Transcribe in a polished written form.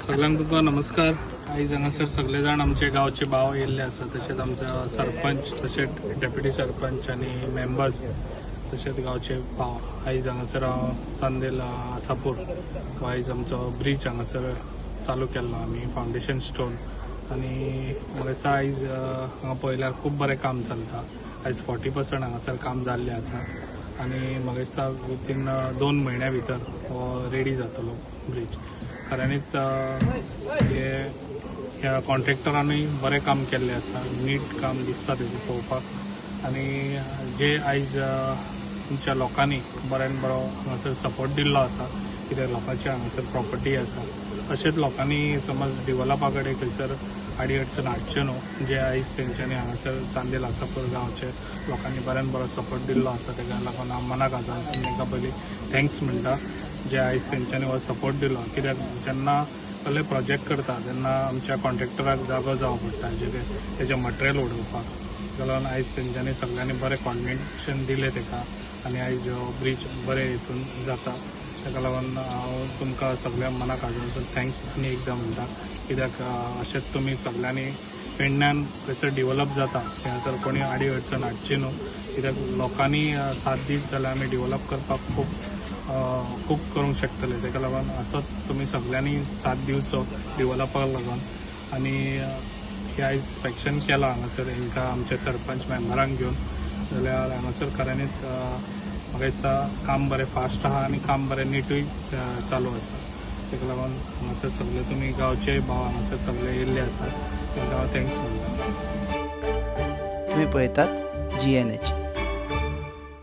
सगळ्यांक तुका नमस्कार। आयज हांगासर सगळे जाण आमचे गांवचे भाव येयल्ले आसा, तशेंच आमचा सरपंच, तशेंच डेप्युटी सरपंच आनी मेंबर्स, तशेंच गांवचे भाव। आयज हांगासर हांव चांदेल आसापूर हो आयज आमचो ब्रिज हांगासर चालू केल्लो आमी, फावंडेशन स्टोन। आनी म्हाका दिसता आयज हांगा पळयल्यार खूब बरें काम चलता। आयज 40% हांगासर काम जाल्लें आसा आनी म्हाका दिसता विथीन 2 म्हयन्या भितर हो रेडी जातलो ब्रिज। खऱ्यांनीच ह्या कॉन्ट्रॅक्टरांनी बरें काम केल्लें आसा, नीट काम दिसता तेजें पळोवपाक। आनी जे आयज तुमच्या लोकांनी बऱ्यान बरो हांगासर सपोर्ट दिल्लो आसा, कित्याक लोकांची हांगासर प्रॉपर्टी आसा, तशेंच लोकांनी समज डेव्हलपा कडेन खंयसर आडी अडचण हाडच्यो न्हू, जे आयज तेंच्यांनी हांगासर चांदेल आसापूर गांवचे लोकांनी बऱ्यान बरो सपोर्ट दिल्लो आसा, ताका लागून हांव मनाक आजून तांकां पयलीं थँक्स म्हणटा जे आयज तेंच्यांनी हो सपोर्ट दिलो। कित्याक जेन्ना कसले प्रोजेक्ट करता तेन्ना आमच्या कॉन्ट्रॅक्टराक जागो जावो पडटा तेजें मटेरियल उडोवपाक, ताका लागून आयज तेंच्यांनी सगळ्यांनी बरें कॉर्डिनेशन दिलें ताका आनी आयज हो ब्रिज बरे हितून जाता। ताका लागून हांव तुमकां सगळ्या मनाक आजून थँक्स आनी एकदां म्हणटा, कित्याक अशेंच तुमी सगळ्यांनी पेडण्यान खंयसर डेव्हलप जाता थंयसर कोणी आडी अडचण हाडची न्हू, कित्याक लोकांनी साथ दीत जाल्यार आमी डेव्हलप करपाक खूब करूंक शकतले। ताका लागून असोच तुमी सगळ्यांनी साथ दिवचो डेव्हलपाक लागून। आनी हे आयज इन्स्पेक्शन केलां हांगासर हांकां आमच्या सरपंच मेंबरांक घेवन, जाल्यार हांगासर खऱ्यांनीच म्हाका दिसता काम बरें फास्ट आहा आनी काम बरें नीटूय चालू आसा। ताका लागून हांगासर सगळे तुमी गांवचे भाव हांगासर सगळे येयल्ले आसा, तांकां हांव थँक्स म्हणटा। तुम्ही पळयतात GNH।